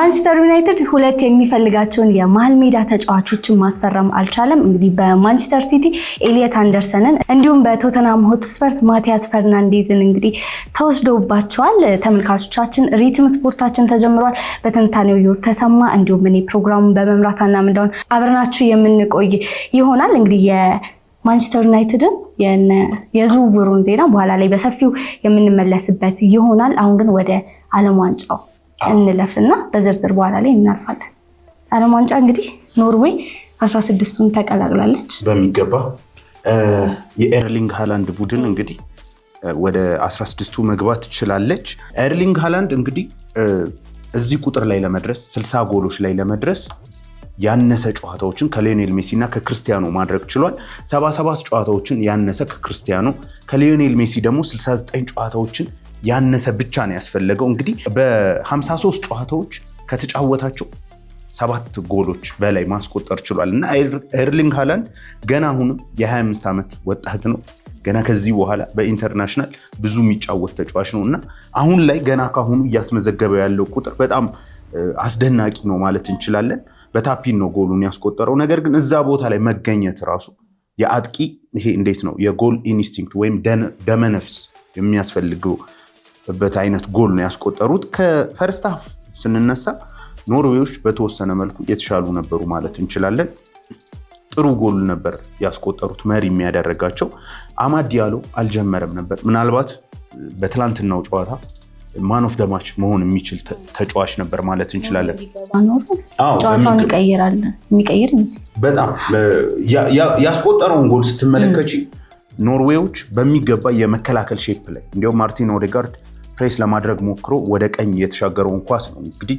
ማንቸስተር ዩናይትድ ሁለት የሚፈልጋቸውን የመሃል ሜዳ ተጫዋቾችን ማስፈረም አልቻለም። እንግዲህ በማንቸስተር ሲቲ ኤሊየት አንደርሰንን እንዲሁም በቶተንሃም ሆትስፐር ማቲያስ ፈርናንዴዝን እንግዲህ ተወስዶባቸዋል። ተመልካቾቻችን ሪትም ስፖርታችን ተጀምሯል። በትንታኔው ተሰማ እንዲሁም እኔ ፕሮግራሙን በመምራትና ምንዳውን አብረናችሁ የምንቆይ ይሆናል። እንግዲህ የማንቸስተር ዩናይትድን የዝውውሩን ዜና በኋላ ላይ በሰፊው የምንመለስበት ይሆናል። አሁን ግን ወደ ዓለም ዋንጫው እንለፍና በዝርዝር በኋላ ላይ እናልፋለን። ዓለም ዋንጫ እንግዲህ ኖርዌይ 16ቱን ተቀላቅላለች በሚገባ። የኤርሊንግ ሃላንድ ቡድን እንግዲህ ወደ 16ቱ መግባት ትችላለች። ኤርሊንግ ሃላንድ እንግዲህ እዚህ ቁጥር ላይ ለመድረስ 60 ጎሎች ላይ ለመድረስ ያነሰ ጨዋታዎችን ከሊዮኔል ሜሲ እና ከክርስቲያኖ ማድረግ ችሏል። 77 ጨዋታዎችን ያነሰ ከክርስቲያኖ፣ ከሊዮኔል ሜሲ ደግሞ 69 ጨዋታዎችን ያነሰ ብቻ ነው ያስፈለገው። እንግዲህ በ53 ጨዋታዎች ከተጫወታቸው 7 ጎሎች በላይ ማስቆጠር ችሏል እና ኤርሊንግ ሃላንድ ገና አሁንም የ25 ዓመት ወጣት ነው። ገና ከዚህ በኋላ በኢንተርናሽናል ብዙ የሚጫወት ተጫዋች ነው እና አሁን ላይ ገና ካሁኑ እያስመዘገበ ያለው ቁጥር በጣም አስደናቂ ነው ማለት እንችላለን። በታፒን ነው ጎሉን ያስቆጠረው። ነገር ግን እዛ ቦታ ላይ መገኘት ራሱ የአጥቂ ይሄ እንዴት ነው የጎል ኢንስቲንክት ወይም ደመነፍስ የሚያስፈልገው በት አይነት ጎል ነው ያስቆጠሩት። ከፈርስት ሃፍ ስንነሳ ኖርዌዮች በተወሰነ መልኩ የተሻሉ ነበሩ ማለት እንችላለን። ጥሩ ጎል ነበር ያስቆጠሩት። መሪ የሚያደርጋቸው አማድ ዲያሎ አልጀመረም ነበር። ምናልባት በትላንትናው ጨዋታ ማን ኦፍ ደ ማች መሆን የሚችል ተጫዋች ነበር ማለት እንችላለን። ጨዋታውን የሚቀይር ይመስል በጣም ያስቆጠረውን ጎል ስትመለከች ኖርዌዮች በሚገባ የመከላከል ሼፕ ላይ እንዲያውም ማርቲን ኦዴጋርድ ፕሬስ ለማድረግ ሞክሮ ወደ ቀኝ የተሻገረውን ኳስ ነው። እንግዲህ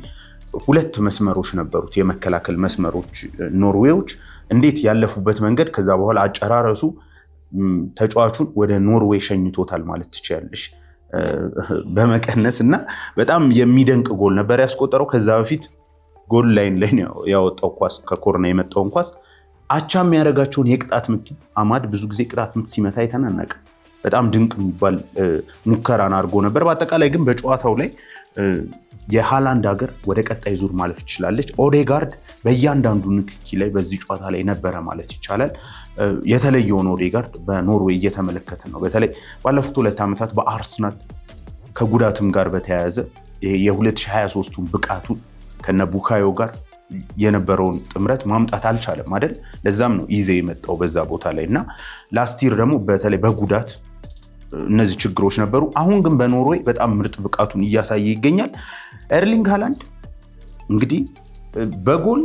ሁለት መስመሮች ነበሩት የመከላከል መስመሮች ኖርዌዮች እንዴት ያለፉበት መንገድ ከዛ በኋላ አጨራረሱ ተጫዋቹን ወደ ኖርዌይ ሸኝቶታል ማለት ትችላለሽ በመቀነስ እና በጣም የሚደንቅ ጎል ነበር ያስቆጠረው። ከዛ በፊት ጎል ላይን ላይ ያወጣው ኳስ ከኮርና የመጣውን ኳስ አቻ የሚያደርጋቸውን የቅጣት ምት አማድ ብዙ ጊዜ ቅጣት ምት ሲመታ አይተናነቅ። በጣም ድንቅ የሚባል ሙከራን አድርጎ ነበር። በአጠቃላይ ግን በጨዋታው ላይ የሃላንድ ሀገር ወደ ቀጣይ ዙር ማለፍ ትችላለች። ኦዴጋርድ በእያንዳንዱ ንክኪ ላይ በዚህ ጨዋታ ላይ ነበረ ማለት ይቻላል። የተለየውን ኦዴጋርድ በኖርዌይ እየተመለከትን ነው። በተለይ ባለፉት 2 ዓመታት በአርሰናል ከጉዳትም ጋር በተያያዘ የ2023ቱን ብቃቱን ከነ ቡካዮ ጋር የነበረውን ጥምረት ማምጣት አልቻለም አይደል? ለዛም ነው ይዜ የመጣው በዛ ቦታ ላይ እና ላስቲር ደግሞ በተለይ በጉዳት እነዚህ ችግሮች ነበሩ። አሁን ግን በኖርዌይ በጣም ምርጥ ብቃቱን እያሳየ ይገኛል። ኤርሊንግ ሃላንድ እንግዲህ በጎል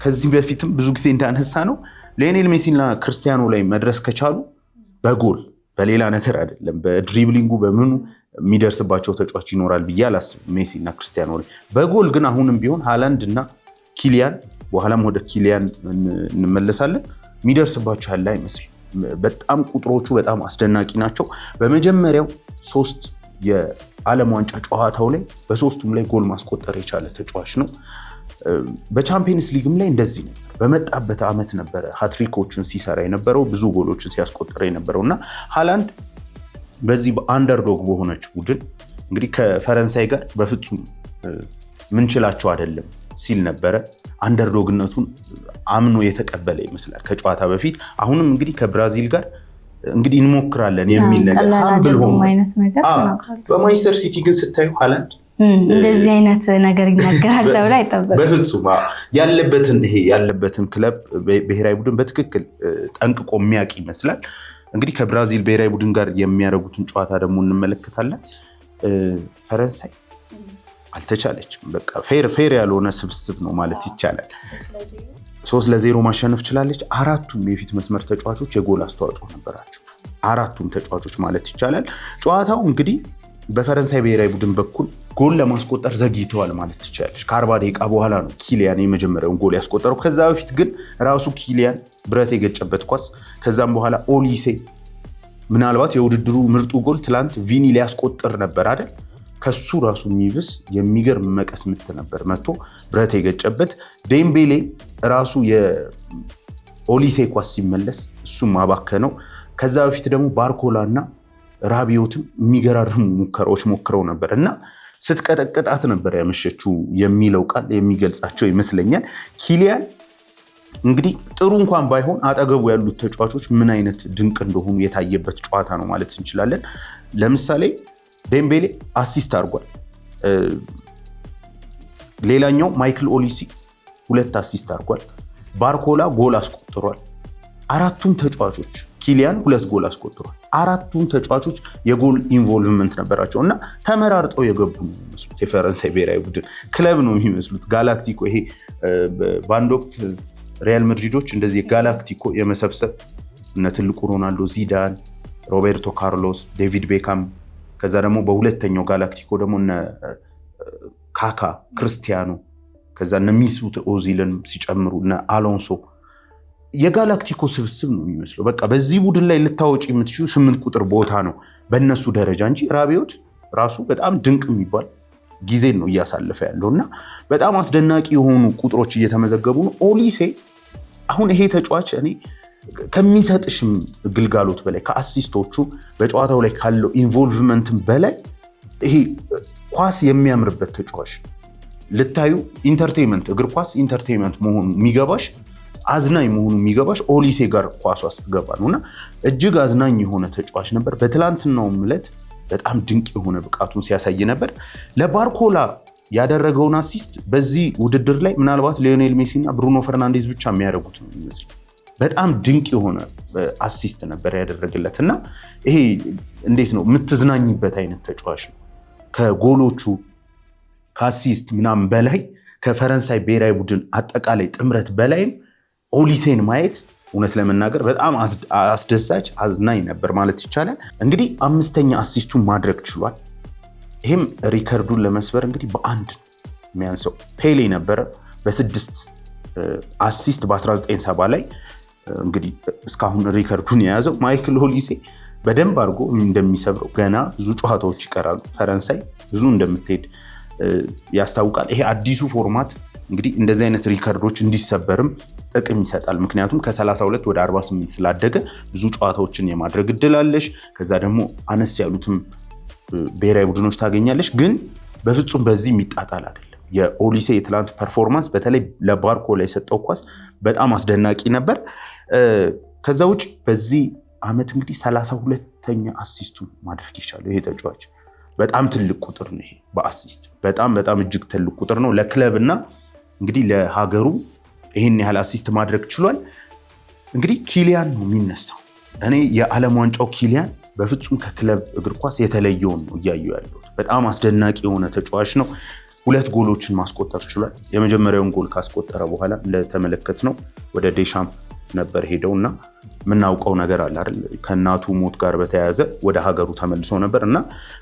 ከዚህ በፊትም ብዙ ጊዜ እንዳነሳ ነው ሊዮኔል ሜሲና ክርስቲያኖ ላይ መድረስ ከቻሉ በጎል በሌላ ነገር አይደለም በድሪብሊንጉ በምኑ የሚደርስባቸው ተጫዋች ይኖራል ብዬ አላስብም። ሜሲና ክርስቲያኖ ላይ በጎል ግን አሁንም ቢሆን ሃላንድ እና ኪሊያን በኋላም ወደ ኪሊያን እንመለሳለን የሚደርስባቸው ያለ አይመስልም። በጣም ቁጥሮቹ በጣም አስደናቂ ናቸው። በመጀመሪያው 3 የዓለም ዋንጫ ጨዋታው ላይ በ3ቱም ላይ ጎል ማስቆጠር የቻለ ተጫዋች ነው። በቻምፒየንስ ሊግም ላይ እንደዚህ ነው። በመጣበት ዓመት ነበረ ሃትሪኮችን ሲሰራ የነበረው ብዙ ጎሎችን ሲያስቆጠረ የነበረው እና ሃላንድ በዚህ በአንደርዶግ በሆነች ቡድን እንግዲህ ከፈረንሳይ ጋር በፍጹም ምንችላቸው አይደለም ሲል ነበረ። አንደርዶግነቱን አምኖ የተቀበለ ይመስላል ከጨዋታ በፊት። አሁንም እንግዲህ ከብራዚል ጋር እንግዲህ እንሞክራለን የሚል ነገር ሃምብል ሆኖ በማንቸስተር ሲቲ ግን ስታዩ ሃላንድ እንደዚህ አይነት ነገር ይናገራል ተብሎ አይጠበቅም በፍጹም። ያለበትን ክለብ ብሔራዊ ቡድን በትክክል ጠንቅቆ የሚያውቅ ይመስላል። እንግዲህ ከብራዚል ብሔራዊ ቡድን ጋር የሚያደርጉትን ጨዋታ ደግሞ እንመለከታለን። ፈረንሳይ አልተቻለችም። በቃ ፌር ያልሆነ ስብስብ ነው ማለት ይቻላል። 3-0 ማሸነፍ ችላለች። 4ቱም የፊት መስመር ተጫዋቾች የጎል አስተዋጽኦ ነበራቸው። 4ቱም ተጫዋቾች ማለት ይቻላል። ጨዋታው እንግዲህ በፈረንሳይ ብሔራዊ ቡድን በኩል ጎል ለማስቆጠር ዘግይተዋል ማለት ትችላለች። ከ40 ደቂቃ በኋላ ነው ኪሊያን የመጀመሪያውን ጎል ያስቆጠረው። ከዛ በፊት ግን ራሱ ኪሊያን ብረት የገጨበት ኳስ፣ ከዛም በኋላ ኦሊሴ ምናልባት የውድድሩ ምርጡ ጎል ትላንት ቪኒ ሊያስቆጥር ነበር አይደል? ከሱ ራሱ የሚብስ የሚገርም መቀስ ምት ነበር መጥቶ ብረት የገጨበት። ዴምቤሌ ራሱ የኦሊሴ ኳስ ሲመለስ እሱም ማባከነው። ከዛ በፊት ደግሞ ባርኮላ እና ራቢዮትም የሚገራርሙ ሙከራዎች ሞክረው ነበር እና ስትቀጠቅጣት ነበር ያመሸችው የሚለው ቃል የሚገልጻቸው ይመስለኛል። ኪሊያን እንግዲህ ጥሩ እንኳን ባይሆን አጠገቡ ያሉት ተጫዋቾች ምን አይነት ድንቅ እንደሆኑ የታየበት ጨዋታ ነው ማለት እንችላለን። ለምሳሌ ዴምቤሌ አሲስት አድርጓል። ሌላኛው ማይክል ኦሊሲ 2 አሲስት አድርጓል። ባርኮላ ጎል አስቆጥሯል። አራቱም ተጫዋቾች ኪሊያን 2 ጎል አስቆጥሯል። አራቱም ተጫዋቾች የጎል ኢንቮልቭመንት ነበራቸው እና ተመራርጠው የገቡ ነው የሚመስሉት። የፈረንሳይ ብሔራዊ ቡድን ክለብ ነው የሚመስሉት። ጋላክቲኮ ይሄ በአንድ ወቅት ሪያል ማድሪዶች እንደዚህ ጋላክቲኮ የመሰብሰብ እነ ትልቁ ሮናልዶ፣ ዚዳን፣ ሮቤርቶ ካርሎስ፣ ዴቪድ ቤካም ከዛ ደግሞ በሁለተኛው ጋላክቲኮ ደግሞ እነ ካካ፣ ክርስቲያኖ ከዛ እነ ሚሱት ኦዚልን ሲጨምሩ እነ አሎንሶ የጋላክቲኮ ስብስብ ነው የሚመስለው። በቃ በዚህ ቡድን ላይ ልታወጪ የምትችሉ 8 ቁጥር ቦታ ነው በእነሱ ደረጃ እንጂ ራቢዮት ራሱ በጣም ድንቅ የሚባል ጊዜን ነው እያሳለፈ ያለው እና በጣም አስደናቂ የሆኑ ቁጥሮች እየተመዘገቡ ነው። ኦሊሴ አሁን ይሄ ተጫዋች እኔ ከሚሰጥሽም ግልጋሎት በላይ ከአሲስቶቹ በጨዋታው ላይ ካለው ኢንቮልቭመንትም በላይ ይሄ ኳስ የሚያምርበት ተጫዋች ልታዩ ኢንተርቴይንመንት እግር ኳስ ኢንተርቴይንመንት መሆኑ የሚገባሽ አዝናኝ መሆኑ የሚገባሽ ኦሊሴ ጋር ኳሷ ስትገባ ነውና እጅግ አዝናኝ የሆነ ተጫዋች ነበር። በትላንትናው ዕለት በጣም ድንቅ የሆነ ብቃቱን ሲያሳይ ነበር። ለባርኮላ ያደረገውን አሲስት በዚህ ውድድር ላይ ምናልባት ሊዮኔል ሜሲ እና ብሩኖ ፈርናንዴዝ ብቻ የሚያደርጉት ነው የሚመስል በጣም ድንቅ የሆነ አሲስት ነበር ያደረገለት እና ይሄ እንዴት ነው የምትዝናኝበት አይነት ተጫዋች ነው። ከጎሎቹ ከአሲስት ምናምን በላይ ከፈረንሳይ ብሔራዊ ቡድን አጠቃላይ ጥምረት በላይም ኦሊሴን ማየት እውነት ለመናገር በጣም አስደሳች አዝናኝ ነበር ማለት ይቻላል። እንግዲህ 5ኛ አሲስቱን ማድረግ ችሏል። ይህም ሪከርዱን ለመስበር እንግዲህ በአንድ የሚያንሰው ፔሌ ነበረ በ6 አሲስት በ1970 ላይ እንግዲህ እስካሁን ሪከርዱን የያዘው ማይክል ኦሊሴ በደንብ አድርጎ እንደሚሰብረው ገና ብዙ ጨዋታዎች ይቀራሉ። ፈረንሳይ ብዙ እንደምትሄድ ያስታውቃል። ይሄ አዲሱ ፎርማት እንግዲህ እንደዚህ አይነት ሪከርዶች እንዲሰበርም ጥቅም ይሰጣል። ምክንያቱም ከ32 ወደ 48 ስላደገ ብዙ ጨዋታዎችን የማድረግ እድል አለሽ። ከዛ ደግሞ አነስ ያሉትም ብሔራዊ ቡድኖች ታገኛለሽ። ግን በፍጹም በዚህ የሚጣጣል አይደለም። የኦሊሴ የትላንት ፐርፎርማንስ በተለይ ለባርኮላ የሰጠው ኳስ በጣም አስደናቂ ነበር። ከዛ ውጭ በዚህ ዓመት እንግዲህ 32ኛ አሲስቱን ማድረግ ይቻላል። ይሄ ተጫዋች በጣም ትልቅ ቁጥር ነው። ይሄ በአሲስት በጣም እጅግ ትልቅ ቁጥር ነው ለክለብ እና እንግዲህ ለሀገሩ ይህን ያህል አሲስት ማድረግ ችሏል። እንግዲህ ኪሊያን ነው የሚነሳው። እኔ የዓለም ዋንጫው ኪሊያን በፍጹም ከክለብ እግር ኳስ የተለየውን ነው እያዩ ያለው። በጣም አስደናቂ የሆነ ተጫዋች ነው። 2 ጎሎችን ማስቆጠር ችሏል። የመጀመሪያውን ጎል ካስቆጠረ በኋላ እንደተመለከትነው ወደ ዴሻምፕ ነበር ሄደው እና የምናውቀው ነገር አለ አይደል? ከእናቱ ሞት ጋር በተያያዘ ወደ ሀገሩ ተመልሶ ነበር እና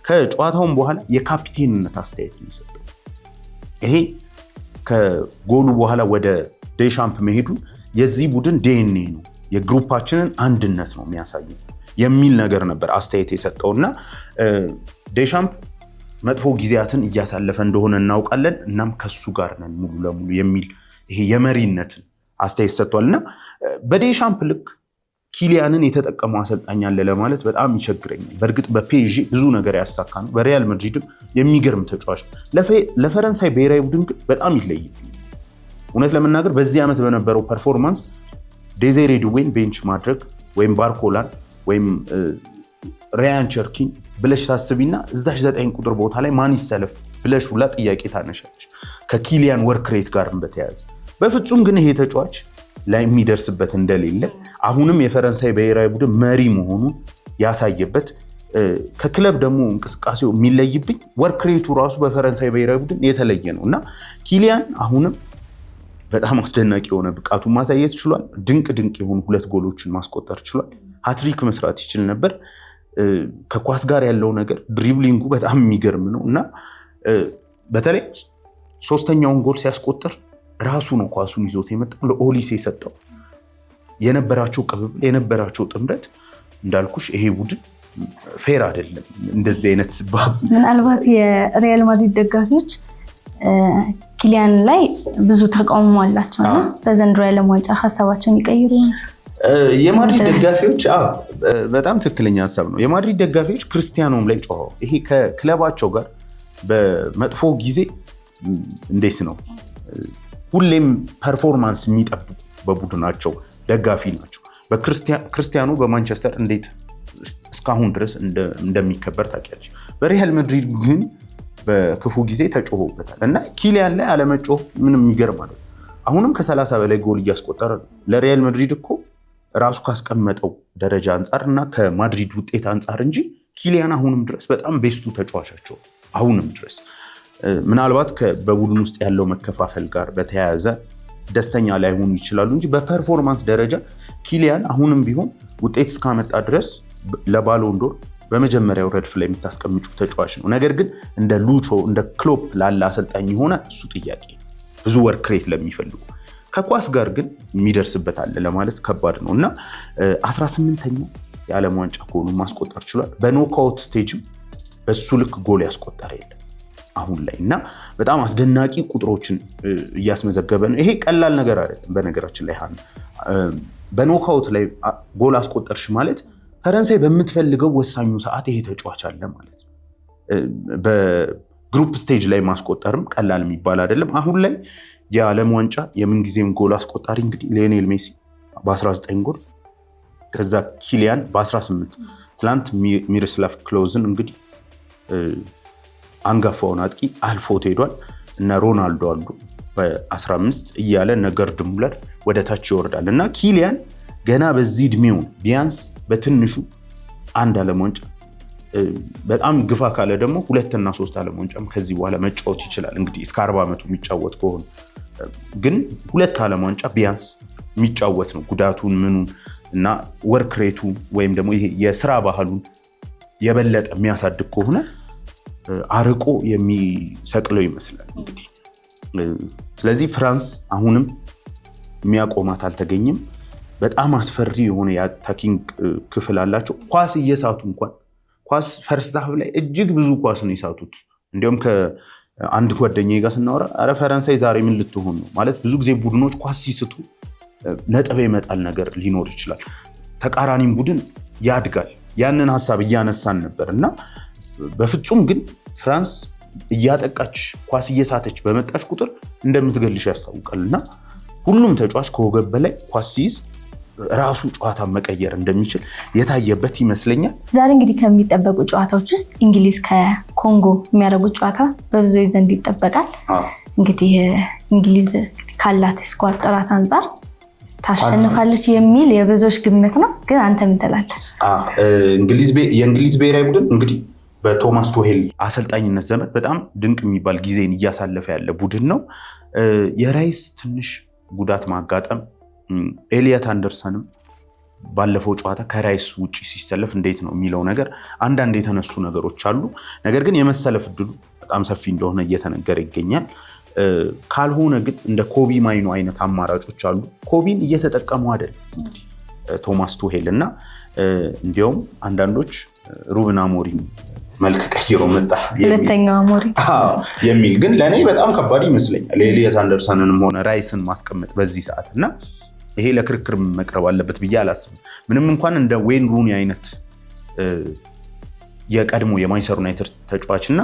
ከጨዋታውም በኋላ የካፒቴንነት አስተያየት የሚሰጠው ይሄ ከጎሉ በኋላ ወደ ዴሻምፕ መሄዱ የዚህ ቡድን ዲኤንኤ ነው፣ የግሩፓችንን አንድነት ነው የሚያሳየው የሚል ነገር ነበር አስተያየት የሰጠውና ዴሻምፕ መጥፎ ጊዜያትን እያሳለፈ እንደሆነ እናውቃለን። እናም ከሱ ጋር ነን ሙሉ ለሙሉ የሚል ይሄ የመሪነትን አስተያየት ሰጥቷልና በዴሻምፕ ልክ ኪሊያንን የተጠቀመው አሰልጣኝ አለ ለማለት በጣም ይቸግረኛል። በእርግጥ በፒኤስጂ ብዙ ነገር ያሳካ ነው፣ በሪያል ማድሪድም የሚገርም ተጫዋች ነው። ለፈረንሳይ ብሔራዊ ቡድን ግን በጣም ይለይብኛል። እውነት ለመናገር በዚህ ዓመት በነበረው ፐርፎርማንስ ዴዜሬ ዱዌን ቤንች ማድረግ ወይም ባርኮላን ወይም ራያን ቸርኪን ብለሽ ታስቢና እዛሽ 9 ቁጥር ቦታ ላይ ማን ይሰለፍ ብለሽ ሁላ ጥያቄ ታነሻለሽ ከኪሊያን ወርክ ሬት ጋርም በተያያዘ። በፍጹም ግን ይሄ ተጫዋች ላይ የሚደርስበት እንደሌለ አሁንም የፈረንሳይ ብሔራዊ ቡድን መሪ መሆኑን ያሳየበት ከክለብ ደግሞ እንቅስቃሴው የሚለይብኝ ወርክ ሬቱ ራሱ በፈረንሳይ ብሔራዊ ቡድን የተለየ ነው እና ኪሊያን አሁንም በጣም አስደናቂ የሆነ ብቃቱን ማሳየት ችሏል። ድንቅ የሆኑ 2 ጎሎችን ማስቆጠር ችሏል። ሃትሪክ መስራት ይችል ነበር። ከኳስ ጋር ያለው ነገር ድሪብሊንጉ በጣም የሚገርም ነው እና በተለይ 3ኛውን ጎል ሲያስቆጥር ራሱ ነው ኳሱን ይዞት የመጣው ለኦሊሴ የሰጠው። የነበራቸው ቅብብል የነበራቸው ጥምረት እንዳልኩሽ ይሄ ቡድን ፌር አይደለም። እንደዚህ አይነት ምናልባት የሪያል ማድሪድ ደጋፊዎች ኪሊያን ላይ ብዙ ተቃውሞ አላቸው እና በዘንድሮ የዓለም ዋንጫ ሀሳባቸውን ይቀይሩ። የማድሪድ ደጋፊዎች በጣም ትክክለኛ ሀሳብ ነው። የማድሪድ ደጋፊዎች ክርስቲያኖም ላይ ጮኸው ይሄ ከክለባቸው ጋር በመጥፎ ጊዜ እንዴት ነው ሁሌም ፐርፎርማንስ የሚጠብቁ በቡድናቸው ደጋፊ ናቸው። በክርስቲያኖ በማንቸስተር እንዴት እስካሁን ድረስ እንደሚከበር ታውቂያለሽ። በሪያል ማድሪድ ግን በክፉ ጊዜ ተጮሆበታል እና ኪሊያን ላይ አለመጮህ ምንም የሚገርም አይደለም። አሁንም ከ30 በላይ ጎል እያስቆጠረ ነው። ለሪያል ማድሪድ እኮ ራሱ ካስቀመጠው ደረጃ አንጻር እና ከማድሪድ ውጤት አንጻር እንጂ ኪሊያን አሁንም ድረስ በጣም ቤስቱ ተጫዋቻቸው አሁንም ድረስ ምናልባት በቡድን ውስጥ ያለው መከፋፈል ጋር በተያያዘ ደስተኛ ላይሆኑ ይችላሉ እንጂ በፐርፎርማንስ ደረጃ ኪሊያን አሁንም ቢሆን ውጤት እስካመጣ ድረስ ለባሎን ዶር በመጀመሪያው ረድፍ ላይ የምታስቀምጩ ተጫዋች ነው። ነገር ግን እንደ ሉቾ እንደ ክሎፕ ላለ አሰልጣኝ የሆነ እሱ ጥያቄ ብዙ ወርክ ሬት ለሚፈልጉ ከኳስ ጋር ግን የሚደርስበት አለ ለማለት ከባድ ነው እና 18ኛው የዓለም ዋንጫ ጎሉ ማስቆጠር ችሏል። በኖካውት ስቴጅም በሱ ልክ ጎል ያስቆጠረ የለም አሁን ላይ እና በጣም አስደናቂ ቁጥሮችን እያስመዘገበ ነው። ይሄ ቀላል ነገር አይደለም። በነገራችን ላይ በኖካውት ላይ ጎል አስቆጠርሽ ማለት ፈረንሳይ በምትፈልገው ወሳኙ ሰዓት ይሄ ተጫዋች አለ ማለት ነው። በግሩፕ ስቴጅ ላይ ማስቆጠርም ቀላል የሚባል አይደለም። አሁን ላይ የዓለም ዋንጫ የምንጊዜም ጎል አስቆጣሪ እንግዲህ ሊዮኔል ሜሲ በ19 ጎል ከዛ ኪሊያን በ18 ትላንት ሚሮስላቭ ክሎዝን እንግዲህ አንጋፋውን አጥቂ አልፎት ሄዷል እና ሮናልዶ አሉ በ15 እያለ እነ ገርድ ሙለር ወደ ታች ይወርዳል እና ኪሊያን ገና በዚህ እድሜው ቢያንስ በትንሹ አንድ ዓለም ዋንጫ በጣም ግፋ ካለ ደግሞ 2 እና 3 ዓለም ዋንጫም ከዚህ በኋላ መጫወት ይችላል። እንግዲህ እስከ 40 ዓመቱ የሚጫወት ከሆነ ግን 2 ዓለም ዋንጫ ቢያንስ የሚጫወት ነው። ጉዳቱን ምኑን እና ወርክ ሬቱ ወይም ደግሞ ይሄ የስራ ባህሉን የበለጠ የሚያሳድግ ከሆነ አርቆ የሚሰቅለው ይመስላል እንግዲህ። ስለዚህ ፍራንስ አሁንም የሚያቆማት አልተገኘም። በጣም አስፈሪ የሆነ የአታኪንግ ክፍል አላቸው። ኳስ እየሳቱ እንኳን ኳስ ፈርስት ሃፍ ላይ እጅግ ብዙ ኳስ ነው የሳቱት። እንዲሁም ከአንድ ጓደኛዬ ጋር ስናወራ አረ ፈረንሳይ ዛሬ ምን ልትሆን ነው ማለት ብዙ ጊዜ ቡድኖች ኳስ ሲስቱ ነጥብ ይመጣል ነገር ሊኖር ይችላል። ተቃራኒም ቡድን ያድጋል። ያንን ሀሳብ እያነሳን ነበር እና በፍጹም ግን ፍራንስ እያጠቃች ኳስ እየሳተች በመጣች ቁጥር እንደምትገልሽ ያስታውቃል እና ሁሉም ተጫዋች ከወገብ በላይ ኳስ ሲይዝ ራሱ ጨዋታ መቀየር እንደሚችል የታየበት ይመስለኛል። ዛሬ እንግዲህ ከሚጠበቁ ጨዋታዎች ውስጥ እንግሊዝ ከኮንጎ የሚያደርጉት ጨዋታ በብዙዎች ዘንድ ይጠበቃል። እንግዲህ እንግሊዝ ካላት ስኳድ ጥራት አንጻር ታሸንፋለች የሚል የብዙዎች ግምት ነው። ግን አንተ ምን ትላለህ? የእንግሊዝ ብሔራዊ ቡድን እንግዲህ በቶማስ ቱሄል አሰልጣኝነት ዘመን በጣም ድንቅ የሚባል ጊዜን እያሳለፈ ያለ ቡድን ነው። የራይስ ትንሽ ጉዳት ማጋጠም ኤሊየት አንደርሰንም ባለፈው ጨዋታ ከራይስ ውጪ ሲሰለፍ እንዴት ነው የሚለው ነገር አንዳንድ የተነሱ ነገሮች አሉ። ነገር ግን የመሰለፍ እድሉ በጣም ሰፊ እንደሆነ እየተነገረ ይገኛል። ካልሆነ ግን እንደ ኮቢ ማይኖ አይነት አማራጮች አሉ። ኮቢን እየተጠቀሙ አይደል እንግዲህ ቶማስ ቱሄል እና እንዲያውም አንዳንዶች ሩበን አሞሪም መልክ ቀይሮ መጣ ሁለተኛው አሞሪም የሚል ግን ለኔ በጣም ከባድ ይመስለኛል። ኤሊየት አንደርሰንንም ሆነ ራይስን ማስቀመጥ በዚህ ሰዓት እና ይሄ ለክርክር መቅረብ አለበት ብዬ አላስብም። ምንም እንኳን እንደ ዌይን ሩኒ አይነት የቀድሞ የማንቸስተር ዩናይትድ ተጫዋችና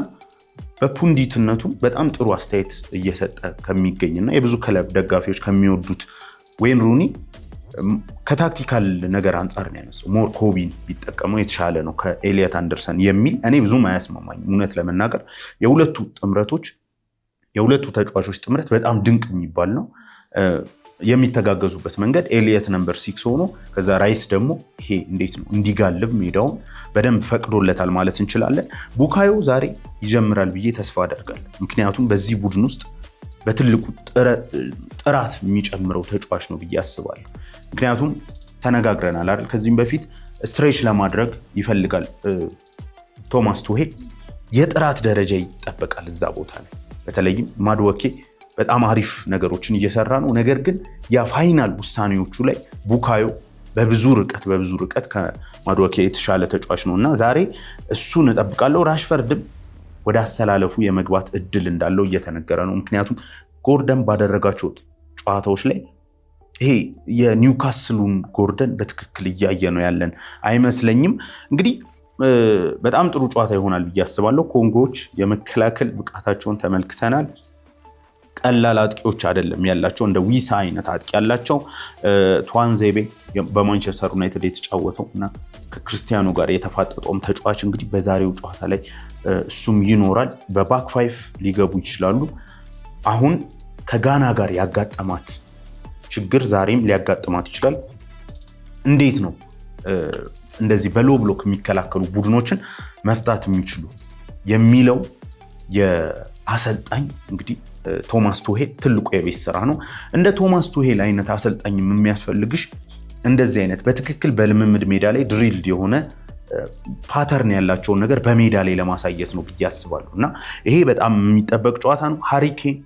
በፑንዲትነቱ በጣም ጥሩ አስተያየት እየሰጠ ከሚገኝና የብዙ ክለብ ደጋፊዎች ከሚወዱት ዌይን ሩኒ ከታክቲካል ነገር አንጻር ነው ያነሳው። ሞር ኮቢን ቢጠቀመው የተሻለ ነው ከኤሊየት አንደርሰን የሚል እኔ ብዙም አያስማማኝ። እውነት ለመናገር የሁለቱ ተጫዋቾች ጥምረት በጣም ድንቅ የሚባል ነው። የሚተጋገዙበት መንገድ ኤሊየት ነምበር 6 ሆኖ ከዛ ራይስ ደግሞ ይሄ እንዴት ነው እንዲጋልብ ሜዳውን በደንብ ፈቅዶለታል ማለት እንችላለን። ቡካዮ ዛሬ ይጀምራል ብዬ ተስፋ አደርጋለሁ። ምክንያቱም በዚህ ቡድን ውስጥ በትልቁ ጥራት የሚጨምረው ተጫዋች ነው ብዬ አስባለሁ። ምክንያቱም ተነጋግረናል አይደል ከዚህም በፊት ስትሬች ለማድረግ ይፈልጋል ቶማስ ቱሄል። የጥራት ደረጃ ይጠበቃል እዛ ቦታ ላይ። በተለይም ማድወኬ በጣም አሪፍ ነገሮችን እየሰራ ነው። ነገር ግን የፋይናል ውሳኔዎቹ ላይ ቡካዮ በብዙ ርቀት ከማድወኬ የተሻለ ተጫዋች ነው እና ዛሬ እሱን እጠብቃለሁ። ራሽፈርድም ወደ አሰላለፉ የመግባት እድል እንዳለው እየተነገረ ነው። ምክንያቱም ጎርደን ባደረጋቸው ጨዋታዎች ላይ ይሄ የኒውካስሉን ጎርደን በትክክል እያየ ነው ያለን አይመስለኝም። እንግዲህ በጣም ጥሩ ጨዋታ ይሆናል ብዬ አስባለሁ። ኮንጎዎች የመከላከል ብቃታቸውን ተመልክተናል። ቀላል አጥቂዎች አይደለም ያላቸው፣ እንደ ዊሳ አይነት አጥቂ ያላቸው። ቱዋንዜቤ በማንቸስተር ዩናይትድ የተጫወተው እና ከክርስቲያኖ ጋር የተፋጠጠውም ተጫዋች እንግዲህ በዛሬው ጨዋታ ላይ እሱም ይኖራል። በባክ ፋይፍ ሊገቡ ይችላሉ። አሁን ከጋና ጋር ያጋጠማት ችግር ዛሬም ሊያጋጥማት ይችላል። እንዴት ነው እንደዚህ በሎ ብሎክ የሚከላከሉ ቡድኖችን መፍታት የሚችሉ የሚለው የአሰልጣኝ እንግዲህ ቶማስ ቱሄል ትልቁ የቤት ስራ ነው። እንደ ቶማስ ቱሄል አይነት አሰልጣኝ የሚያስፈልግሽ እንደዚህ አይነት በትክክል በልምምድ ሜዳ ላይ ድሪልድ የሆነ ፓተርን ያላቸውን ነገር በሜዳ ላይ ለማሳየት ነው ብዬ አስባለሁ እና ይሄ በጣም የሚጠበቅ ጨዋታ ነው። ሃሪኬን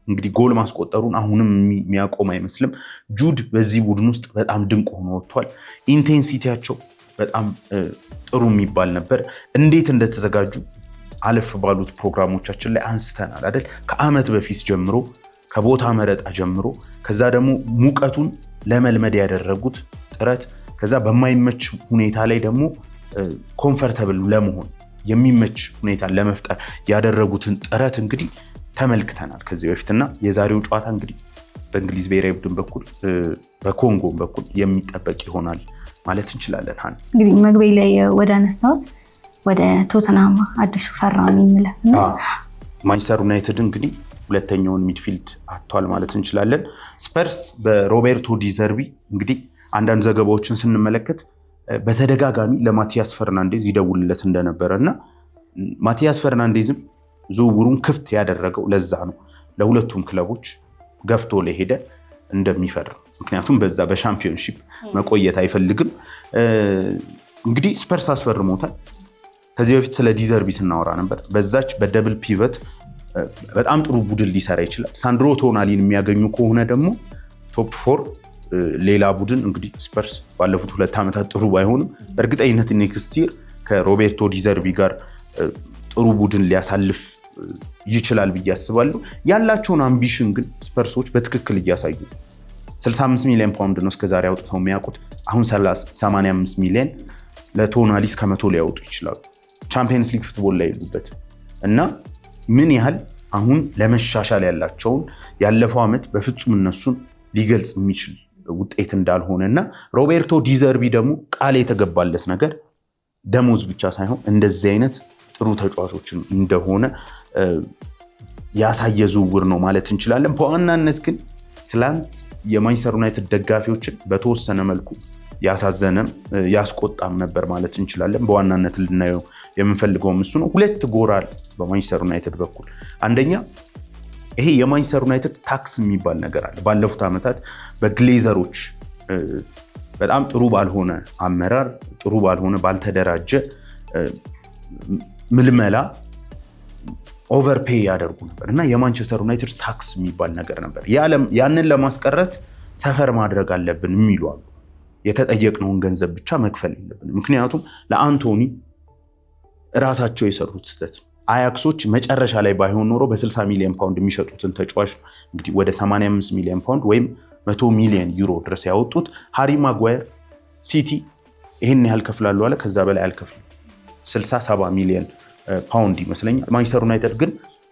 እንግዲህ ጎል ማስቆጠሩን አሁንም የሚያቆም አይመስልም። ጁድ በዚህ ቡድን ውስጥ በጣም ድንቅ ሆኖ ወጥቷል። ኢንቴንሲቲያቸው በጣም ጥሩ የሚባል ነበር። እንዴት እንደተዘጋጁ አለፍ ባሉት ፕሮግራሞቻችን ላይ አንስተናል አይደል? ከዓመት በፊት ጀምሮ ከቦታ መረጣ ጀምሮ ከዛ ደግሞ ሙቀቱን ለመልመድ ያደረጉት ጥረት ከዛ በማይመች ሁኔታ ላይ ደግሞ ኮምፈርተብል ለመሆን የሚመች ሁኔታ ለመፍጠር ያደረጉትን ጥረት እንግዲህ ተመልክተናል ከዚህ በፊትና የዛሬው ጨዋታ እንግዲህ በእንግሊዝ ብሔራዊ ቡድን በኩል በኮንጎ በኩል የሚጠበቅ ይሆናል ማለት እንችላለን። እንግዲህ መግቢያ ላይ ወደ አነሳሁት ወደ ቶተንሃም አዲሱ ፈራሚ እንለና ማንቸስተር ዩናይትድ እንግዲህ ሁለተኛውን ሚድፊልድ አጥቷል ማለት እንችላለን። ስፐርስ በሮቤርቶ ዲዘርቢ እንግዲህ አንዳንድ ዘገባዎችን ስንመለከት በተደጋጋሚ ለማቲያስ ፈርናንዴዝ ይደውልለት እንደነበረ እና ማቲያስ ፈርናንዴዝም ዝውውሩን ክፍት ያደረገው ለዛ ነው። ለሁለቱም ክለቦች ገፍቶ ለሄደ እንደሚፈርም፣ ምክንያቱም በዛ በሻምፒዮንሺፕ መቆየት አይፈልግም። እንግዲህ ስፐርስ አስፈርሞታል። ከዚህ በፊት ስለ ዲዘርቢ ስናወራ ነበር። በዛች በደብል ፒቨት በጣም ጥሩ ቡድን ሊሰራ ይችላል። ሳንድሮ ቶናሊን የሚያገኙ ከሆነ ደግሞ ቶፕ ፎር ሌላ ቡድን እንግዲህ ስፐርስ ባለፉት 2 ዓመታት ጥሩ ባይሆንም በእርግጠኝነት ኔክስት ይር ከሮቤርቶ ዲዘርቢ ጋር ጥሩ ቡድን ሊያሳልፍ ይችላል ብዬ አስባለሁ። ያላቸውን አምቢሽን ግን ስፐርሶች በትክክል እያሳዩ 65 ሚሊዮን ፓውንድ ነው እስከዛሬ አውጥተው የሚያውቁት። አሁን 85 ሚሊዮን ለቶናሊ እስከ 100 ሊያወጡ ይችላሉ። ቻምፒየንስ ሊግ ፉትቦል ላይ የሉበት እና ምን ያህል አሁን ለመሻሻል ያላቸውን ያለፈው ዓመት በፍጹም እነሱን ሊገልጽ የሚችል ውጤት እንዳልሆነ እና ሮቤርቶ ዲዘርቢ ደግሞ ቃል የተገባለት ነገር ደሞዝ ብቻ ሳይሆን እንደዚህ አይነት ጥሩ ተጫዋቾችን እንደሆነ ያሳየ ዝውውር ነው ማለት እንችላለን። በዋናነት ግን ትላንት የማንቸስተር ዩናይትድ ደጋፊዎችን በተወሰነ መልኩ ያሳዘነም ያስቆጣም ነበር ማለት እንችላለን። በዋናነት ልናየው የምንፈልገው እሱ ነው። 2 ጎራል በማንቸስተር ዩናይትድ በኩል አንደኛ ይሄ የማንቸስተር ዩናይትድ ታክስ የሚባል ነገር አለ። ባለፉት ዓመታት በግሌዘሮች በጣም ጥሩ ባልሆነ አመራር፣ ጥሩ ባልሆነ ባልተደራጀ ምልመላ ኦቨርፔይ ያደርጉ ነበር እና የማንቸስተር ዩናይትድ ታክስ የሚባል ነገር ነበር። ያንን ለማስቀረት ሰፈር ማድረግ አለብን የሚሉ አሉ። የተጠየቅነውን ገንዘብ ብቻ መክፈል የለብንም። ምክንያቱም ለአንቶኒ እራሳቸው የሰሩት ስህተት አያክሶች መጨረሻ ላይ ባይሆን ኖሮ በ60 ሚሊዮን ፓውንድ የሚሸጡትን ተጫዋች እንግዲህ ወደ 85 ሚሊዮን ፓውንድ ወይም 100 ሚሊዮን ዩሮ ድረስ ያወጡት። ሃሪ ማጓየር ሲቲ ይህን ያህል ከፍላሉ አለ፣ ከዛ በላይ አልከፍልም 60-70 ሚሊዮን ፓውንድ ይመስለኛል። ማንቸስተር ዩናይትድ ግን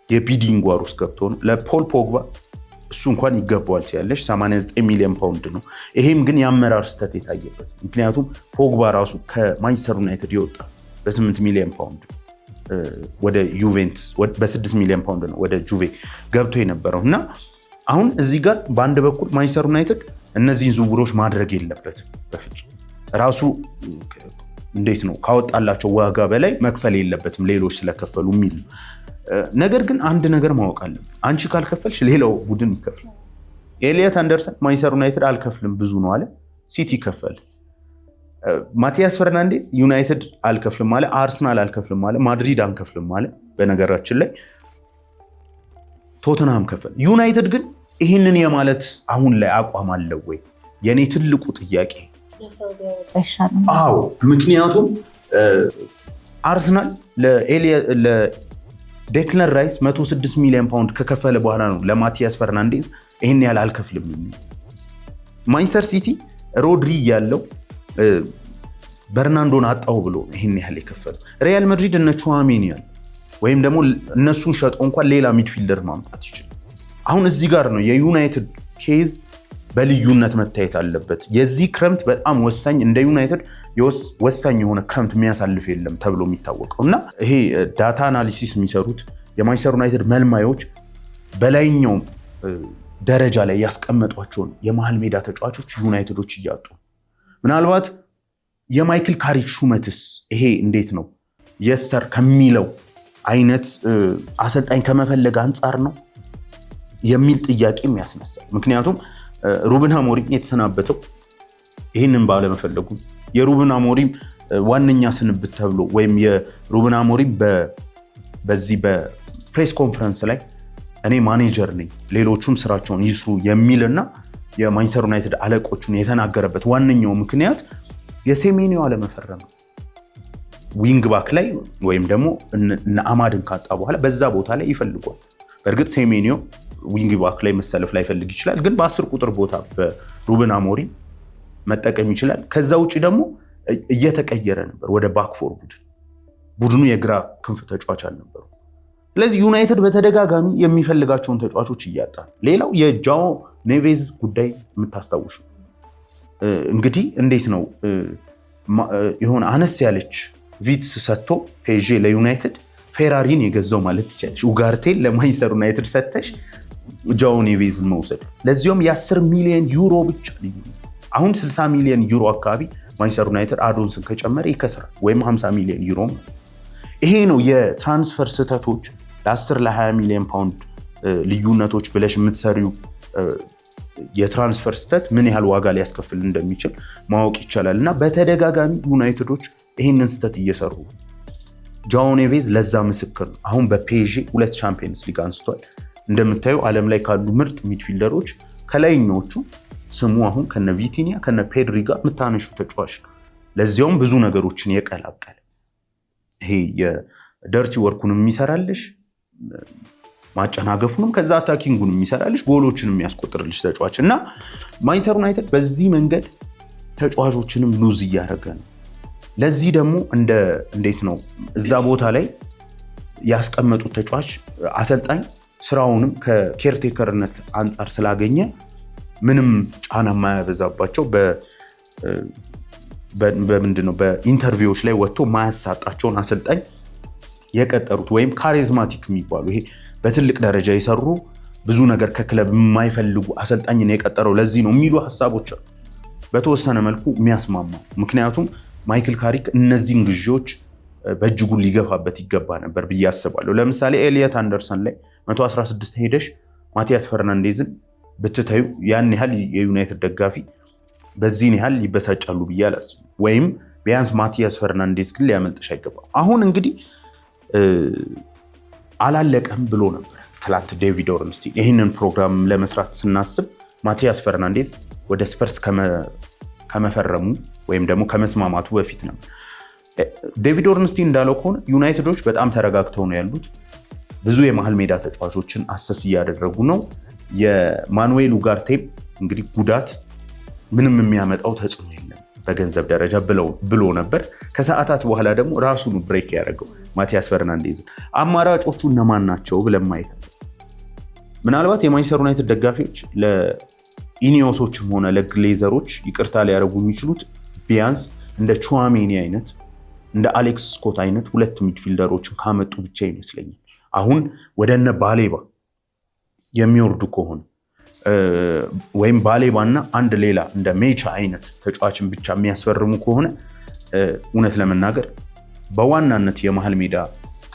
የቢዲንግ ዋር ውስጥ ገብቶ ነው። ለፖል ፖግባ እሱ እንኳን ይገባዋል ሲያለሽ 89 ሚሊዮን ፓውንድ ነው። ይሄም ግን የአመራር ስህተት የታየበት፣ ምክንያቱም ፖግባ ራሱ ከማንቸስተር ዩናይትድ የወጣ በ8 ሚሊዮን ፓውንድ ወደ ዩቬንቱስ በ6 ሚሊዮን ፓውንድ ነው ወደ ጁቬ ገብቶ የነበረው እና አሁን እዚህ ጋር በአንድ በኩል ማንቸስተር ዩናይትድ እነዚህን ዝውውሮች ማድረግ የለበትም በፍጹም። ራሱ እንዴት ነው ካወጣላቸው ዋጋ በላይ መክፈል የለበትም ሌሎች ስለከፈሉ የሚል ነው። ነገር ግን አንድ ነገር ማወቅ አለብን። አንቺ ካልከፈልሽ ሌላው ቡድን ይከፍላል። ኤሊየት አንደርሰን ማንቸስተር ዩናይትድ አልከፍልም ብዙ ነው አለ፣ ሲቲ ከፈል። ማቲያስ ፈርናንዴዝ ዩናይትድ አልከፍልም አለ፣ አርሰናል አልከፍልም አለ፣ ማድሪድ አንከፍልም አለ። በነገራችን ላይ ቶተንሃም ከፈል። ዩናይትድ ግን ይህንን የማለት አሁን ላይ አቋም አለው ወይ? የኔ ትልቁ ጥያቄ። አዎ፣ ምክንያቱም አርሰናል ለዴክለን ራይስ 106 ሚሊዮን ፓውንድ ከከፈለ በኋላ ነው ለማቲያስ ፈርናንዴዝ ይህን ያህል አልከፍልም የሚል። ማንቸስተር ሲቲ ሮድሪ ያለው በርናንዶን አጣው ብሎ ይሄን ያህል የከፈለው። ሪያል ማድሪድ እነ ቹዋሜኒ ያለ ወይም ደግሞ እነሱን ሸጠው እንኳን ሌላ ሚድፊልደር ማምጣት ይችላል። አሁን እዚህ ጋር ነው የዩናይትድ ኬዝ በልዩነት መታየት አለበት። የዚህ ክረምት በጣም ወሳኝ እንደ ዩናይትድ ወሳኝ የሆነ ክረምት የሚያሳልፍ የለም ተብሎ የሚታወቀው እና ይሄ ዳታ አናሊሲስ የሚሰሩት የማንቸስተር ዩናይትድ መልማዮች በላይኛው ደረጃ ላይ ያስቀመጧቸውን የመሃል ሜዳ ተጫዋቾች ዩናይትዶች እያጡ ምናልባት የማይክል ካሪክ ሹመትስ ይሄ እንዴት ነው የሰር ከሚለው አይነት አሰልጣኝ ከመፈለግ አንጻር ነው የሚል ጥያቄም ያስነሳል። ምክንያቱም ሩበን አሞሪም የተሰናበተው ይህንን ባለመፈለጉ የሩበን አሞሪም ዋነኛ ስንብት ተብሎ ወይም የሩበን አሞሪም በዚህ በፕሬስ ኮንፈረንስ ላይ እኔ ማኔጀር ነኝ ሌሎቹም ስራቸውን ይስሩ የሚልና የማንቸስተር ዩናይትድ አለቆቹን የተናገረበት ዋነኛው ምክንያት የሴሜኒዮ አለመፈረም ዊንግ ባክ ላይ ወይም ደግሞ እነ አማድን ካጣ በኋላ በዛ ቦታ ላይ ይፈልጓል። በእርግጥ ሴሜኒዮ ዊንግ ባክ ላይ መሰለፍ ላይ ፈልግ ይችላል፣ ግን በ10 ቁጥር ቦታ በሩበን አሞሪም መጠቀም ይችላል። ከዛ ውጪ ደግሞ እየተቀየረ ነበር ወደ ባክ ፎር ቡድኑ የግራ ክንፍ ተጫዋች አልነበሩ። ስለዚህ ዩናይትድ በተደጋጋሚ የሚፈልጋቸውን ተጫዋቾች እያጣ ነው። ሌላው የጃኦ ኔቬዝ ጉዳይ የምታስታውሹ እንግዲህ እንዴት ነው የሆነ አነስ ያለች ቪትስ ሰጥቶ ፔዤ ለዩናይትድ ፌራሪን የገዛው ማለት ትችላለሽ። ኡጋርቴን ለማንቸስተር ዩናይትድ ሰጥተሽ ጃኦ ኔቬዝን መውሰድ ለዚያም የ10 ሚሊዮን ዩሮ ብቻ ልዩ። አሁን 60 ሚሊዮን ዩሮ አካባቢ ማንቸስተር ዩናይትድ አዶንስን ከጨመረ ይከስራል፣ ወይም 50 ሚሊዮን ዩሮ። ይሄ ነው የትራንስፈር ስህተቶች ለ10 ለ20 ሚሊዮን ፓውንድ ልዩነቶች ብለሽ የምትሰሪው የትራንስፈር ስህተት ምን ያህል ዋጋ ሊያስከፍል እንደሚችል ማወቅ ይቻላል። እና በተደጋጋሚ ዩናይትዶች ይህንን ስህተት እየሰሩ ጃኦ ኔቬዝ ለዛ ምስክር ነው። አሁን በፔዤ 2 ቻምፒየንስ ሊግ አንስቷል። እንደምታዩ ዓለም ላይ ካሉ ምርጥ ሚድፊልደሮች ከላይኞቹ ስሙ አሁን ከነ ቪቲኒያ ከነ ፔድሪ ጋር የምታነሹ ተጫዋች ነው። ለዚያውም ብዙ ነገሮችን የቀላቀለ ይሄ የደርቲ ወርኩንም የሚሰራልሽ ማጨናገፉንም ከዛ አታኪንጉንም የሚሰራልሽ ጎሎችንም የሚያስቆጥርልሽ ተጫዋች እና ማንቸስተር ዩናይትድ በዚህ መንገድ ተጫዋቾችንም ሉዝ እያደረገ ነው። ለዚህ ደግሞ እንዴት ነው እዛ ቦታ ላይ ያስቀመጡት ተጫዋች አሰልጣኝ ስራውንም ከኬርቴከርነት አንጻር ስላገኘ ምንም ጫና ማያበዛባቸው በምንድነው በኢንተርቪዎች ላይ ወጥቶ ማያሳጣቸውን አሰልጣኝ የቀጠሩት ወይም ካሪዝማቲክ የሚባሉ ይሄ በትልቅ ደረጃ የሰሩ ብዙ ነገር ከክለብ የማይፈልጉ አሰልጣኝን የቀጠረው ለዚህ ነው የሚሉ ሐሳቦች አሉ። በተወሰነ መልኩ የሚያስማማ ምክንያቱም ማይክል ካሪክ እነዚህን ግዢዎች በእጅጉ ሊገፋበት ይገባ ነበር ብዬ አስባለሁ። ለምሳሌ ኤሊየት አንደርሰን ላይ 116 ሄደሽ ማቲያስ ፈርናንዴዝን ብትታዩ ያን ያህል የዩናይትድ ደጋፊ በዚህን ያህል ሊበሳጫሉ ብዬ አላስብም። ወይም ቢያንስ ማቲያስ ፈርናንዴዝ ግን ሊያመልጥሽ አይገባም። አሁን እንግዲህ አላለቀም ብሎ ነበር ትላንት ዴቪድ ኦርንስቲን። ይህንን ፕሮግራም ለመስራት ስናስብ ማቲያስ ፈርናንዴዝ ወደ ስፐርስ ከመፈረሙ ወይም ደግሞ ከመስማማቱ በፊት ነው። ዴቪድ ኦርንስቲን እንዳለው ከሆነ ዩናይትዶች በጣም ተረጋግተው ነው ያሉት። ብዙ የመሃል ሜዳ ተጫዋቾችን አሰስ እያደረጉ ነው። የማኑኤል ኡጋርቴም እንግዲህ ጉዳት ምንም የሚያመጣው ተጽዕኖ የለም በገንዘብ ደረጃ ብሎ ነበር። ከሰዓታት በኋላ ደግሞ ራሱን ብሬክ ያደረገው ማቲያስ ፈርናንዴዝ። አማራጮቹ እነማን ናቸው ብለን ማየት ምናልባት የማንቸስተር ዩናይትድ ደጋፊዎች ለኢኒዮሶችም ሆነ ለግሌዘሮች ይቅርታ ሊያደርጉ የሚችሉት ቢያንስ እንደ ቹዋሜኒ አይነት እንደ አሌክስ ስኮት አይነት 2 ሚድፊልደሮችን ካመጡ ብቻ ይመስለኛል። አሁን ወደነ ባሌባ የሚወርዱ ከሆነ ወይም ባሌባና አንድ ሌላ እንደ ሜቻ አይነት ተጫዋችን ብቻ የሚያስፈርሙ ከሆነ እውነት ለመናገር በዋናነት የመሃል ሜዳ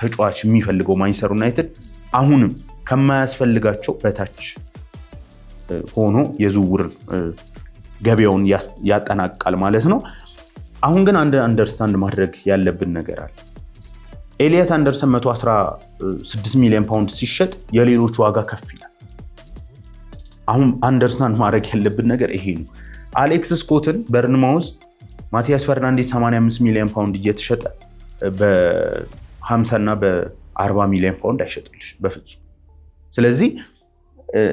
ተጫዋች የሚፈልገው ማንቸስተር ዩናይትድ አሁንም ከማያስፈልጋቸው በታች ሆኖ የዝውውር ገበያውን ያጠናቅቃል ማለት ነው። አሁን ግን አንድ አንደርስታንድ ማድረግ ያለብን ነገር አለ። ኤሊየት አንደርሰን 116 ሚሊዮን ፓውንድ ሲሸጥ የሌሎች ዋጋ ከፍ ይላል። አሁን አንደርስታንድ ማድረግ ያለብን ነገር ይሄ ነው። አሌክስ ስኮትን በርንማውዝ ማቲያስ ፈርናንዴዝ 85 ሚሊዮን ፓውንድ እየተሸጠ በ50 እና በ40 ሚሊዮን ፓውንድ አይሸጥልሽ በፍጹም። ስለዚህ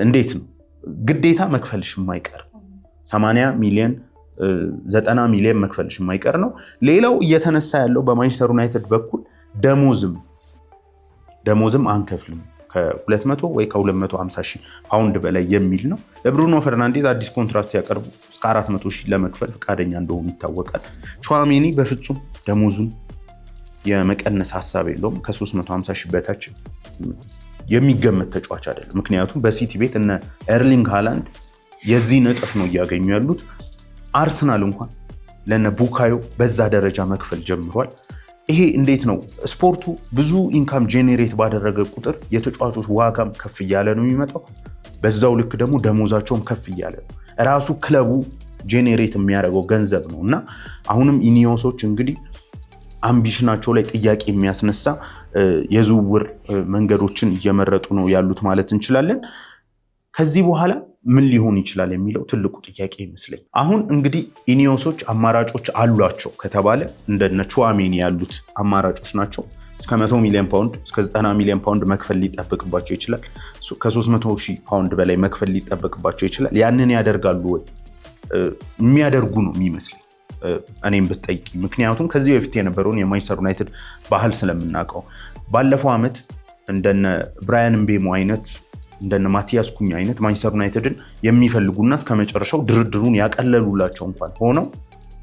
እንዴት ነው ግዴታ መክፈልሽ የማይቀር 80 ሚሊዮን 90 ሚሊዮን መክፈልሽ የማይቀር ነው። ሌላው እየተነሳ ያለው በማንቸስተር ዩናይትድ በኩል ደሞዝም አንከፍልም ከ200 ወይ ከ250 ሺህ ፓውንድ በላይ የሚል ነው። ለብሩኖ ፈርናንዴዝ አዲስ ኮንትራክት ሲያቀርቡ እስከ 400 ሺህ ለመክፈል ፈቃደኛ እንደሆኑ ይታወቃል። ቹዋሜኒ በፍጹም ደሞዙን የመቀነስ ሀሳብ የለውም። ከ350 ሺህ በታች የሚገመት ተጫዋች አይደለም። ምክንያቱም በሲቲ ቤት እነ ኤርሊንግ ሃላንድ የዚህ ነጥፍ ነው እያገኙ ያሉት። አርሰናል እንኳን ለነ ቡካዮ በዛ ደረጃ መክፈል ጀምሯል። ይሄ እንዴት ነው? ስፖርቱ ብዙ ኢንካም ጄኔሬት ባደረገ ቁጥር የተጫዋቾች ዋጋም ከፍ እያለ ነው የሚመጣው። በዛው ልክ ደግሞ ደሞዛቸውም ከፍ እያለ ነው። ራሱ ክለቡ ጄኔሬት የሚያደርገው ገንዘብ ነው እና አሁንም ኢኒዮሶች እንግዲህ አምቢሽናቸው ላይ ጥያቄ የሚያስነሳ የዝውውር መንገዶችን እየመረጡ ነው ያሉት ማለት እንችላለን። ከዚህ በኋላ ምን ሊሆን ይችላል የሚለው ትልቁ ጥያቄ ይመስለኝ። አሁን እንግዲህ ኢኒዮሶች አማራጮች አሏቸው ከተባለ እንደነ ቹዋሜኒ ያሉት አማራጮች ናቸው። እስከ 100 ሚሊዮን ፓውንድ እስከ 90 ሚሊዮን ፓውንድ መክፈል ሊጠበቅባቸው ይችላል። ከ300 ሺህ ፓውንድ በላይ መክፈል ሊጠበቅባቸው ይችላል። ያንን ያደርጋሉ ወይ? የሚያደርጉ ነው የሚመስለኝ እኔም ብትጠይቂ። ምክንያቱም ከዚህ በፊት የነበረውን የማንቸስተር ዩናይትድ ባህል ስለምናውቀው ባለፈው ዓመት እንደነ ብራያን ምቤሞ አይነት እንደነ ማቲያስ ኩኛ አይነት ማንቸስተር ዩናይትድን የሚፈልጉና እስከ መጨረሻው ድርድሩን ያቀለሉላቸው እንኳን ሆነው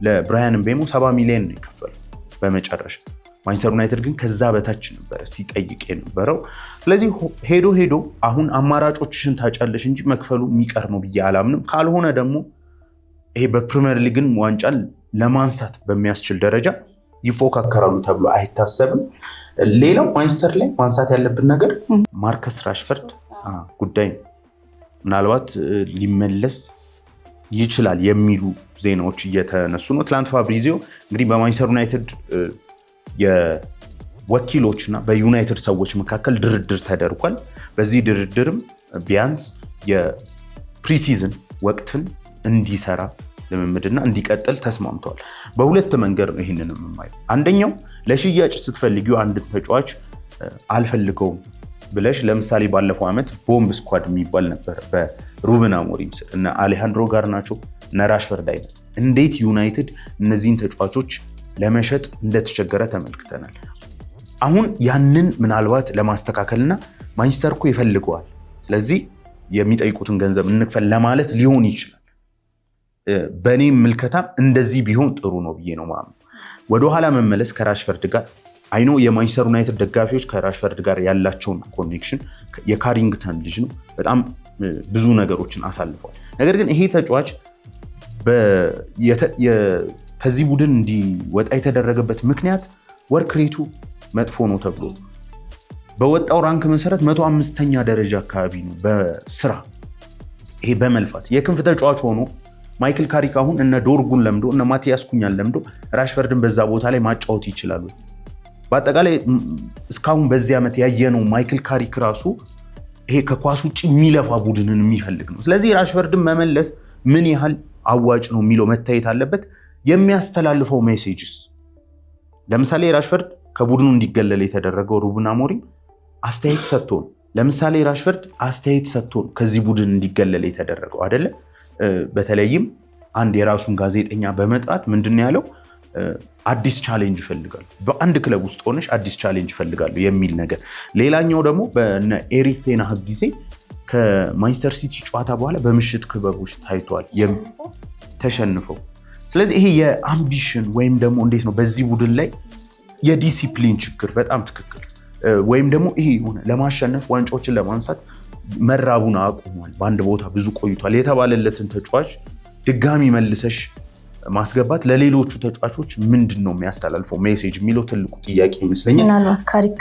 ለብራያን ምቤሞ 70 ሚሊዮን ነው የከፈሉ በመጨረሻ። ማንቸስተር ዩናይትድ ግን ከዛ በታች ነበረ ሲጠይቅ የነበረው። ስለዚህ ሄዶ አሁን አማራጮችሽን ታጫለሽ እንጂ መክፈሉ የሚቀር ነው ብዬ አላምንም። ካልሆነ ደግሞ ይሄ በፕሪሚየር ሊግን ዋንጫን ለማንሳት በሚያስችል ደረጃ ይፎካከራሉ ተብሎ አይታሰብም። ሌላው ማንቸስተር ላይ ማንሳት ያለብን ነገር ማርከስ ራሽፈርድ ጉዳይ ነው። ምናልባት ሊመለስ ይችላል የሚሉ ዜናዎች እየተነሱ ነው። ትላንት ፋብሪዚዮ እንግዲህ በማንቸስተር ዩናይትድ የወኪሎችና በዩናይትድ ሰዎች መካከል ድርድር ተደርጓል። በዚህ ድርድርም ቢያንስ የፕሪሲዝን ወቅትን እንዲሰራ ልምምድና እንዲቀጥል ተስማምተዋል። በሁለት መንገድ ነው ይህንን የምማየው። አንደኛው ለሽያጭ ስትፈልጊው አንድ ተጫዋች አልፈልገውም ብለሽ ለምሳሌ ባለፈው ዓመት ቦምብ ስኳድ የሚባል ነበር በሩበን አሞሪም ስር እነ አሌሃንድሮ ጋርናቾ እነ ራሽፈርድ አይነት። እንዴት ዩናይትድ እነዚህን ተጫዋቾች ለመሸጥ እንደተቸገረ ተመልክተናል። አሁን ያንን ምናልባት ለማስተካከልና ማንቸስተር እኮ ይፈልገዋል፣ ስለዚህ የሚጠይቁትን ገንዘብ እንክፈል ለማለት ሊሆን ይችላል። በእኔ ምልከታም እንደዚህ ቢሆን ጥሩ ነው ብዬ ነው ማምነው። ወደኋላ መመለስ ከራሽፈርድ ጋር አይኖ የማንቸስተር ዩናይትድ ደጋፊዎች ከራሽፈርድ ጋር ያላቸውን ኮኔክሽን የካሪንግተን ልጅ ነው፣ በጣም ብዙ ነገሮችን አሳልፏል። ነገር ግን ይሄ ተጫዋች ከዚህ ቡድን እንዲወጣ የተደረገበት ምክንያት ወርክ ሬቱ መጥፎ ነው ተብሎ በወጣው ራንክ መሰረት 105ኛ ደረጃ አካባቢ ነው በስራ። ይሄ በመልፋት የክንፍ ተጫዋች ሆኖ ማይክል ካሪክ አሁን እነ ዶርጉን ለምዶ እነ ማቲያስ ኩኛን ለምዶ ራሽፈርድን በዛ ቦታ ላይ ማጫወት ይችላሉ። በአጠቃላይ እስካሁን በዚህ ዓመት ያየነው ማይክል ካሪክ ራሱ ይሄ ከኳስ ውጭ የሚለፋ ቡድንን የሚፈልግ ነው። ስለዚህ ራሽፈርድን መመለስ ምን ያህል አዋጭ ነው የሚለው መታየት አለበት። የሚያስተላልፈው ሜሴጅስ ለምሳሌ ራሽፈርድ ከቡድኑ እንዲገለል የተደረገው ሩበን አሞሪም አስተያየት ሰጥቶን፣ ለምሳሌ ራሽፈርድ አስተያየት ሰጥቶን ከዚህ ቡድን እንዲገለል የተደረገው አይደለ? በተለይም አንድ የራሱን ጋዜጠኛ በመጥራት ምንድን ያለው አዲስ ቻሌንጅ ይፈልጋሉ፣ በአንድ ክለብ ውስጥ ሆነሽ አዲስ ቻሌንጅ ይፈልጋሉ የሚል ነገር። ሌላኛው ደግሞ በነ ኤሪክ ቴን ሃግ ጊዜ ከማንቸስተር ሲቲ ጨዋታ በኋላ በምሽት ክበቦች ታይቷል ተሸንፈው። ስለዚህ ይሄ የአምቢሽን ወይም ደግሞ እንዴት ነው በዚህ ቡድን ላይ የዲሲፕሊን ችግር በጣም ትክክል፣ ወይም ደግሞ ይሄ ሆነ ለማሸነፍ ዋንጫዎችን ለማንሳት መራቡን አቁሟል፣ በአንድ ቦታ ብዙ ቆይቷል የተባለለትን ተጫዋች ድጋሚ መልሰሽ ማስገባት ለሌሎቹ ተጫዋቾች ምንድን ነው የሚያስተላልፈው ሜሴጅ የሚለው ትልቁ ጥያቄ ይመስለኛል። ምናልባት ካሪክ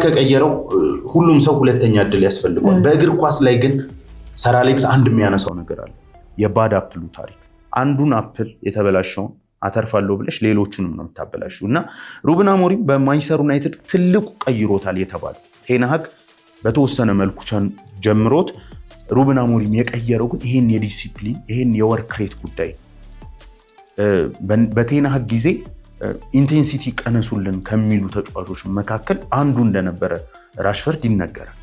ከቀየረው ሁሉም ሰው ሁለተኛ እድል ያስፈልገዋል። በእግር ኳስ ላይ ግን ሰር አሌክስ አንድ የሚያነሳው ነገር አለ፣ የባድ አፕሉ ታሪክ። አንዱን አፕል የተበላሸውን አተርፋለሁ ብለሽ ሌሎቹንም ነው የምታበላሽው። እና ሩበን አሞሪም በማንቸስተር ዩናይትድ ትልቁ ቀይሮታል የተባለው ቴን ሃግ በተወሰነ መልኩ ጀምሮት ሩበን አሞሪም የቀየረው ግን ይሄን የዲሲፕሊን ይሄን የወርክ ሬት ጉዳይ በቴን ሃግ ጊዜ ኢንቴንሲቲ ቀነሱልን ከሚሉ ተጫዋቾች መካከል አንዱ እንደነበረ ራሽፈርድ ይነገራል።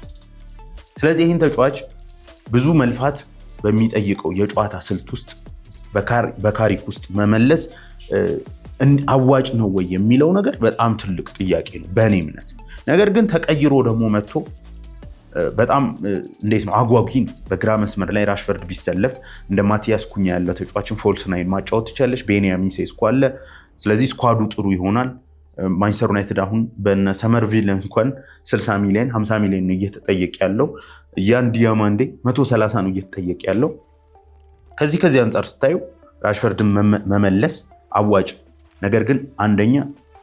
ስለዚህ ይህን ተጫዋች ብዙ መልፋት በሚጠይቀው የጨዋታ ስልት ውስጥ በካሪክ ውስጥ መመለስ አዋጭ ነው ወይ የሚለው ነገር በጣም ትልቅ ጥያቄ ነው በእኔ እምነት። ነገር ግን ተቀይሮ ደግሞ መጥቶ በጣም እንዴት ነው አጓጊ ነው። በግራ መስመር ላይ ራሽፈርድ ቢሰለፍ እንደ ማቲያስ ኩኛ ያለው ተጫዋችን ፎልስ ናይን ማጫወት ትችላለች። ቤንያሚን ሴስኮ አለ። ስለዚህ ስኳዱ ጥሩ ይሆናል። ማንቸስተር ዩናይትድ አሁን በነ ሰመርቪል እንኳን 60 ሚሊዮን 50 ሚሊዮን ነው እየተጠየቀ ያለው። ያን ዲያማንዴ 130 ነው እየተጠየቀ ያለው። ከዚህ አንጻር ስታዩ ራሽፈርድን መመለስ አዋጭ፣ ነገር ግን አንደኛ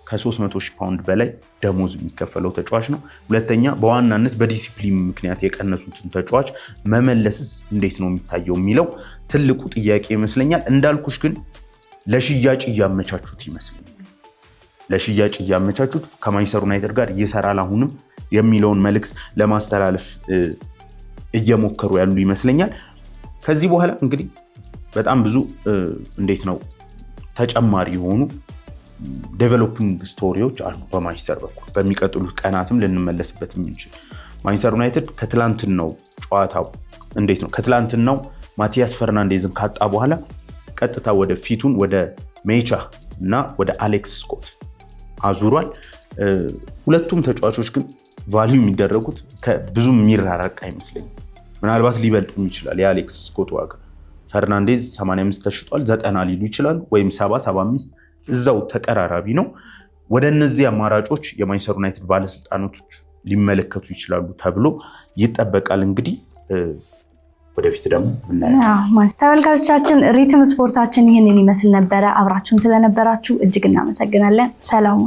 ከ300,000 ፓውንድ በላይ ደሞዝ የሚከፈለው ተጫዋች ነው። ሁለተኛ በዋናነት በዲሲፕሊን ምክንያት የቀነሱትን ተጫዋች መመለስስ እንዴት ነው የሚታየው የሚለው ትልቁ ጥያቄ ይመስለኛል። እንዳልኩሽ ግን ለሽያጭ እያመቻቹት ይመስለኛል። ለሽያጭ እያመቻቹት ከማንቸስተር ዩናይትድ ጋር ይሰራል አሁንም የሚለውን መልእክት ለማስተላለፍ እየሞከሩ ያሉ ይመስለኛል። ከዚህ በኋላ እንግዲህ በጣም ብዙ እንዴት ነው ተጨማሪ የሆኑ ዴቨሎፒንግ ስቶሪዎች አሉ በማንቸስተር በኩል በሚቀጥሉት ቀናትም ልንመለስበት የምንችል። ማንቸስተር ዩናይትድ ከትላንትናው ጨዋታው እንዴት ነው ከትላንትናው ማቲያስ ፈርናንዴዝን ካጣ በኋላ ቀጥታ ወደ ፊቱን ወደ ሜቻ እና ወደ አሌክስ ስኮት አዙሯል። ሁለቱም ተጫዋቾች ግን ቫልዩ የሚደረጉት ብዙ የሚራራቅ አይመስለኝም። ምናልባት ሊበልጥም ይችላል የአሌክስ ስኮት ዋጋ። ፈርናንዴዝ 85 ተሽጧል፣ 90 ሊሉ ይችላሉ፣ ወይም 70 75 እዛው ተቀራራቢ ነው። ወደ እነዚህ አማራጮች የማንቸስተር ዩናይትድ ባለስልጣናቶች ሊመለከቱ ይችላሉ ተብሎ ይጠበቃል። እንግዲህ ወደፊት ደግሞ ተመልካቾቻችን ሪትም ስፖርታችን ይህንን ይመስል ነበረ። አብራችሁን ስለነበራችሁ እጅግ እናመሰግናለን። ሰላም